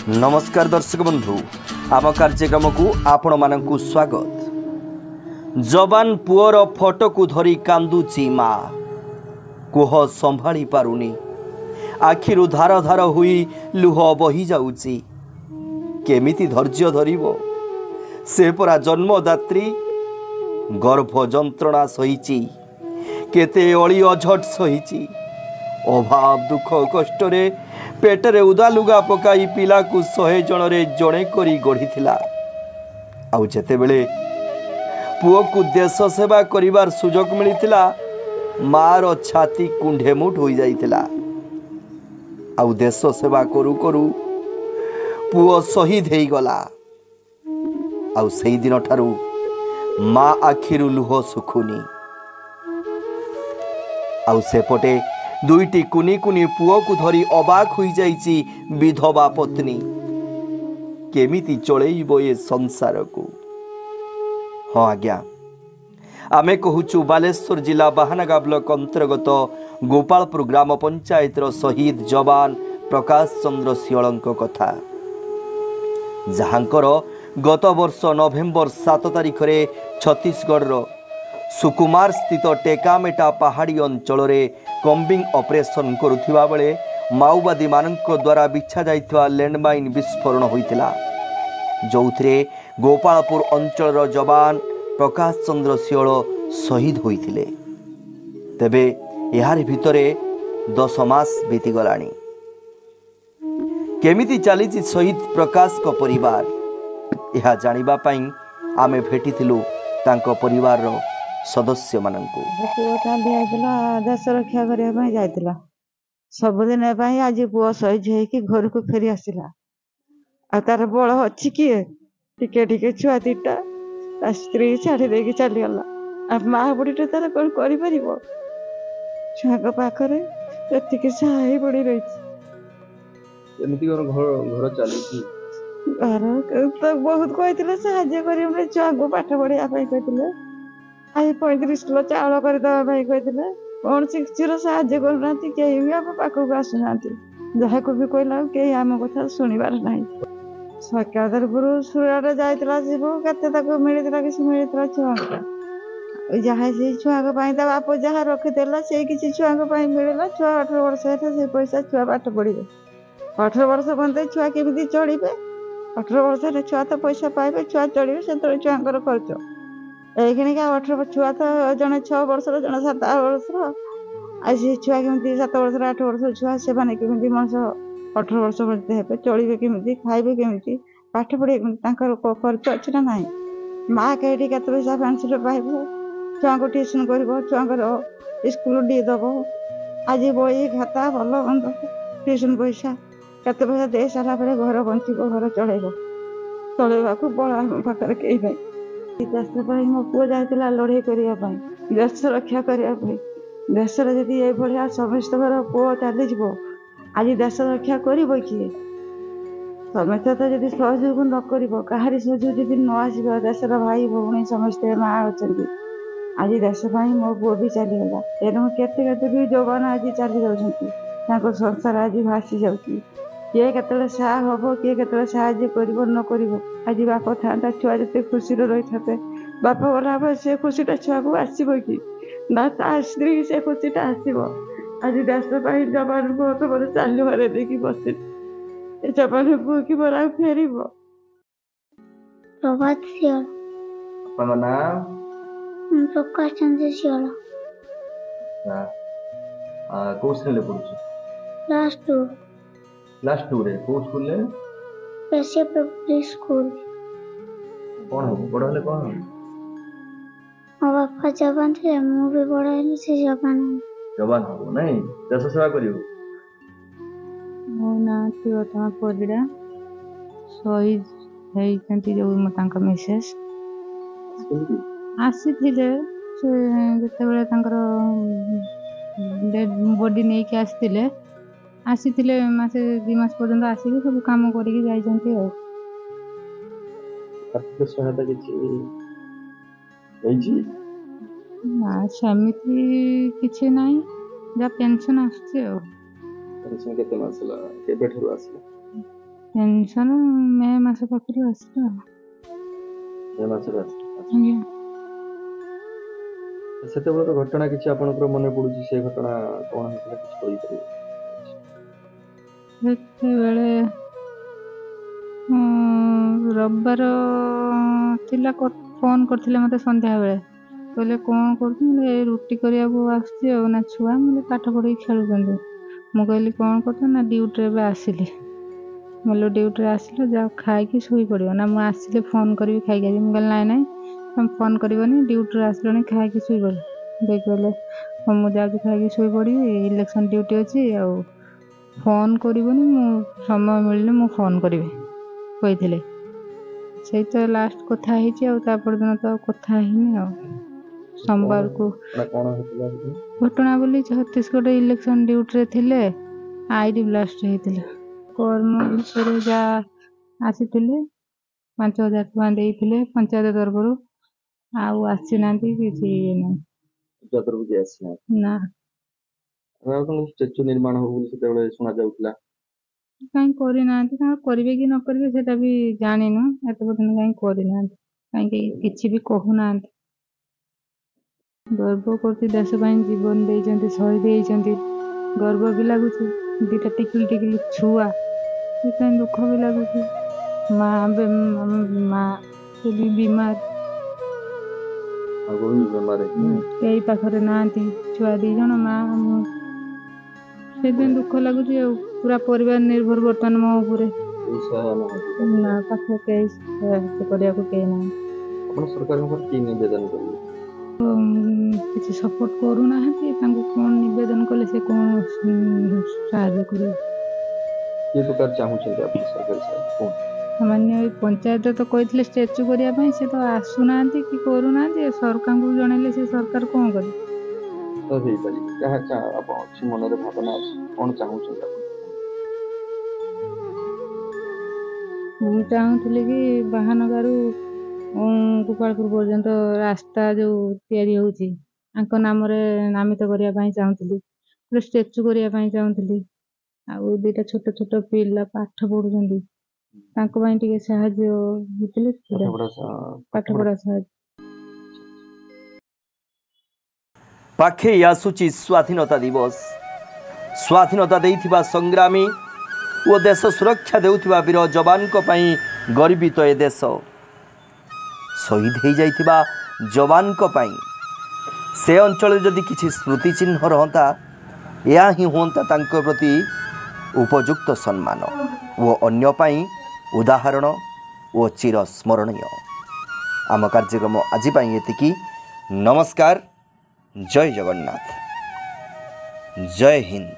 नमस्कार दर्शक बंधु आम कार्यक्रम को आपण मानकु स्वागत। जवान पुअर फोटो को धरी कांदुची माँ कोह संभाली पारुनी आखिरु धार धार हुई लुह बही जाउची केमिति धैर्य धरिबो से परा जन्मदात्री गर्भ जंत्रणा सहीची केते अली अझट सहीची अभाव दुख कष्ट रे पेटरे उदा लुगा पकाई पिला को 100 जन रे जणे करी गढ़ी आउ जेते बेले पुओ को देश सेवा करिवार सुजोग मिलिथिला मार छाती कुंढे मुठ हो जाइथिला। आउ देश सेवा करू करू पुओ शहीद हेई गला। आउ सेई दिन ठारू माँ आखिरु लुह सुखुनी। आउ सेपटे दुईटी कुनी कुनी पुओ को धरी अबाक हो जाइची विधवा पत्नी केमिति चलैबो ए संसार को। हाँ आज्ञा आमे कहूचु बालेश्वर जिला बाहानगा ब्लॉक अंतर्गत गोपालपुर ग्राम पंचायत शहीद जवान प्रकाश चंद्र सियलंक कथा जहांकर गत वर्ष नवेम्बर 7 तारिख रे छत्तीसगढ़ सुकुमार स्थित टेकामेटा पहाड़ी अंचल रे कम्बिंग ऑपरेशन करुथिबा बेले माओवादी मानक द्वारा बिछा जाइथिबा लैंडमाइन विस्फोरण होइथिला जोउथरे गोपालपुर अंचल जवान प्रकाश चंद्र सियल शहीद होइथिले। तेबे यार भितरे 10 मास बीती गलानी। केमिति चलीछि शहीद प्रकाश को परिवार यह जानिबा पई आमे भेटिथिलु तांको परिवार रो सदस्य मानंकु। देश रक्षा करने जाइला सबुदिन आज पुओ शहीद होगी घर को फेरी आसला आ तार बड़ अच्छी किए टिके टिके छुआ दीटा स्त्री छाड़ी देकी चलीगला आ माँ बुढ़ीटे तार कौन कर छुआ पाखे ये सहाय पड़ी रही घर तो बहुत कहते साहय छुआ को पाठ पढ़ाई कहते आज 35 किलो चाउल करदे कहते कौन से किसी साहय करना कहीं भी आम पाखक आसुना जहाँ को भी कहला कहीं आम कथा शुणवार ना सरकार तरफ सुराट जाइला जीव के मिलता कि मिलता छुआ जहाँ से छुआ बाप जहाँ रखीदेला से किसी छुआ मिलला छुआ 18 वर्ष से पैसा छुआ पाठ पढ़े 18 वर्ष बंदे छुआ केमी चढ़े 18 वर्ष छुआ तो पैसा पाइबे छुआ चढ़े से छुआर खर्च एखिणी 18 छुआ तो जड़े 6 वर्ष जड़े 7 वर्ष आज से छुआ केमी 7 वर्ष 8 वर्ष छुआ से केमी मनुष्य 18 वर्ष हे चलिए केमी खाइबे केमी पाठ पढ़े खर्च अच्छी ना ना माँ कहीं के पैसा पेंशन पाइब छुआ को ट्यूशन कर छुआ स्कूल डी दब आज बही खाता भल बंद ट्यूशन पैसा केते पैसा दे सारा पर घर बंचब घर चलेब चलवा को बड़ा पाखे कई देश मो पुओ जाइला लड़ाई करने देश रक्षा करने देश जदि ये समस्त पुओ चलीज आज देश रक्षा कर किए समस्त तो जब सहयोग न कर सहयोग जब न आस देशर भाई भौणी समस्ते माँ अच्छा आज देश मो पुओ भी चलीगला तेणु केते भी जवान आज चली जाऊँ संसार आज भासी जाऊँगी किए के साह हम किए के साहय कर न कर आज बाप था छुआ जिते खुशी रही था बाप गला से खुशीटा छुआ को आसब कि ना स्त्री से खुशीटा आसब आज देश जवान को तो चालू देखी बस जवान को कि बड़ा फेर प्रभात सियल प्रकाश चंद्र सियल को श्रेणी पढ़ुछु क्लास 2 रे को स्कूल ले पेशे पब्लिक स्कूल कौन हो बड़ हले कौन मो बापा जवान थे मु भी बड़ा है से जवान हो नहीं देश सेवा करियो मो ना तिलोत्तमा परिड़ा शहीद होइछंती जो मतांका मेसेज आसीथिले से जते बेले तांकर डेड बॉडी नै के आसीथिले आसीथिले मासे 2 मास पर्यंत आसीके सब काम करिके जाइछंती हो आर्थिक सहायता किछि एजी ना समिति किछि नाही जा पेंशन आछे पेंशन केते मासला केबे ठरु आसला ପେନସନ ମେ ମାସ ପାଖରୁ ଆସିଲା। ଏ ମାସରେ ଆସି ଆଜ୍ଞା। ସେତେବେଳେ ତ ଘଟଣା କିଛି ଆପଣଙ୍କର ମନେ ପଡୁଛି, ସେ ଘଟଣା କଣ ହେଇଥିଲା କିଛି କହିପାରିବେ? ସେତେବେଳେ ରବିବାର ଥିଲା, ଫୋନ କରିଥିଲେ ମୋତେ ସନ୍ଧ୍ୟାବେଳେ, କହିଲେ କଣ କରୁଛୁ? ମୁଁ କହିଲି, ଏଇ ରୁଟି କରିବାକୁ ଆସୁଛି ଆଉ। ନା ଛୁଆ ମୁଁ ପାଠ ପଢ଼ିକି ଖେଳୁଛନ୍ତି। ମୁଁ କହିଲି କଣ କରୁଛୁ? ନା ଡ୍ୟୁଟିରେ ଏବେ ଆସିଲି। ମୁଁ କହିଲି ଡ୍ୟୁଟିରେ ଆସିଲ, ଯାଅ ଖାଇକି ଶୋଇପଡ଼ିବ। ନା ମୁଁ ଆସିଲେ ଫୋନ କରିବି ଖାଇକି ଆସିବି। ମୁଁ କହିଲି ନାଇଁ ନାଇଁ, ତମେ ଫୋନ କରିବନି, ଡ୍ୟୁଟିରେ ଆସିଲଣି, ଖାଇକି ଶୋଇପଡ଼ିବ। ଦେଇ କହିଲେ ହଁ ମୁଁ ଯାଉଛି ଖାଇକି ଶୋଇପଡ଼ିବି, ଇଲେକ୍ସନ ଡ୍ୟୁଟି ଅଛି, ଆଉ ଫୋନ କରିବନି, ମୁଁ ସମୟ ମିଳିଲେ ମୁଁ ଫୋନ କରିବି କହିଥିଲେ। ସେଇ ତ ଲାଷ୍ଟ କଥା ହେଇଛି, ଆଉ ତାପର ଦିନ ତ ଆଉ କଥା ହେଇନି। ଆଉ ସୋମବାରକୁ କଣ ହେଇଥିଲା? ଘଟଣା ବୋଲି ଛତିଶଗଡ଼ ଇଲେକ୍ସନ ଡ୍ୟୁଟିରେ ଥିଲେ, ଆଇଡି ବ୍ଲାଷ୍ଟ ହେଇଥିଲା। କର୍ମ ଭିତରେ ଯାହା ଆସିଥିଲେ 5,000 ଟଙ୍କା ଦେଇଥିଲେ ପଞ୍ଚାୟତ ତରଫରୁ, ଆଉ ଆସିନାହାନ୍ତି କିଛି ନାହିଁ। ନା ଷ୍ଟାଚୁ ନିର୍ମାଣ ହବ ବୋଲି ସେତେବେଳେ ଶୁଣା ଯାଉଥିଲା। କାହିଁ କରିନାହାନ୍ତି, ତାଙ୍କର କରିବେ କି ନ କରିବେ ସେଟା ବି ଜାଣିନୁ। ଏତେ ପର୍ଯ୍ୟନ୍ତ କାହିଁ କରିନାହାନ୍ତି, କାହିଁକି କିଛି ବି କହୁନାହାନ୍ତି। ଗର୍ବ କରୁଛି, ଦେଶ ପାଇଁ ଜୀବନ ଦେଇଛନ୍ତି, ଶହୀଦ ହେଇଛନ୍ତି, ଗର୍ବ ବି ଲାଗୁଛି। ଦିଟା ଟିକିଲି ଟିକିଲି ଛୁଆ, ସେଥିପାଇଁ ଦୁଃଖ ବି ଲାଗୁଛି। ମା ବି ବିମାର, କେହି ପାଖରେ ନାହାନ୍ତି, ଛୁଆ 2 ଜଣ, ମା ମୁଁ, ସେଥିପାଇଁ ଦୁଃଖ ଲାଗୁଛି। ଆଉ ପୁରା ପରିବାର ନିର୍ଭର ବର୍ତ୍ତମାନ ମୋ ଉପରେ। ନା ପାଖରେ କେହି ସାହାଯ୍ୟ କରିବାକୁ କେହି ନାହାନ୍ତି। ଆପଣ ସରକାରଙ୍କ କି ନିବେଦନ କରିବେ? କିଛି ସପୋର୍ଟ କରୁନାହାନ୍ତି, ତାଙ୍କୁ କଣ ନିବେଦନ କଲେ ସେ କଣ ସାହାଯ୍ୟ କରିବେ? କି ପ୍ରକାର ଚାହୁଁଛନ୍ତି ଆପଣ ସରକାରୀ ସାହାଯ୍ୟ? ସାମାନ୍ୟ ଏଇ ପଞ୍ଚାୟତ ତ କହିଥିଲେ ଷ୍ଟାଚୁ କରିବା ପାଇଁ, ସେ ତ ଆସୁନାହାନ୍ତି କି କରୁନାହାନ୍ତି। ସରକାରଙ୍କୁ ଜଣେଇଲେ ସେ ସରକାର କଣ କରିବେ? ତ ହେଇପାରିବ, ଯାହା ଆପଣ ଅଛି ମନରେ ଭାବନା ଅଛି, କଣ ଚାହୁଁଛନ୍ତି ଆପଣ? ମୁଁ ଚାହୁଁଥିଲି କି ବାହାନଗାରୁ ଗୋପାଳପୁର ପର୍ଯ୍ୟନ୍ତ ରାସ୍ତା ଯୋଉ ତିଆରି ହଉଛି, ତାଙ୍କ ନାମରେ ନାମିତ କରିବା ପାଇଁ ଚାହୁଁଥିଲି, ଗୋଟେ ଷ୍ଟାଚୁ କରିବା ପାଇଁ ଚାହୁଁଥିଲି। ଆଉ 2ଟା ଛୋଟ ଛୋଟ ପିଲା ପାଠ ପଢୁଛନ୍ତି, ତାଙ୍କ ପାଇଁ ଟିକେ ସାହାଯ୍ୟ ହେଇଥିଲେ, ପାଠ ପଢା ସାହାଯ୍ୟ। ପାଖେଇ ଆସୁଛି ସ୍ୱାଧୀନତା ଦିବସ। ସ୍ୱାଧୀନତା ଦେଇଥିବା ସଂଗ୍ରାମୀ ଓ ଦେଶ ସୁରକ୍ଷା ଦେଉଥିବା ବୀର ଯବାନଙ୍କ ପାଇଁ ଗର୍ବିତ ଏ ଦେଶ। ଶହୀଦ ହୋଇଯାଇଥିବା ଯବାନଙ୍କ ପାଇଁ ସେ ଅଞ୍ଚଳରେ ଯଦି କିଛି ସ୍ମୃତିଚିହ୍ନ ରହନ୍ତା, ଏହା ହିଁ ହୁଅନ୍ତା ତାଙ୍କ ପ୍ରତି ଉପଯୁକ୍ତ ସମ୍ମାନ ଓ ଅନ୍ୟ ପାଇଁ ଉଦାହରଣ ଓ ଚିରସ୍ମରଣୀୟ। ଆମ କାର୍ଯ୍ୟକ୍ରମ ଆଜି ପାଇଁ ଏତିକି। ନମସ୍କାର, ଜୟ ଜଗନ୍ନାଥ, ଜୟ ହିନ୍ଦ।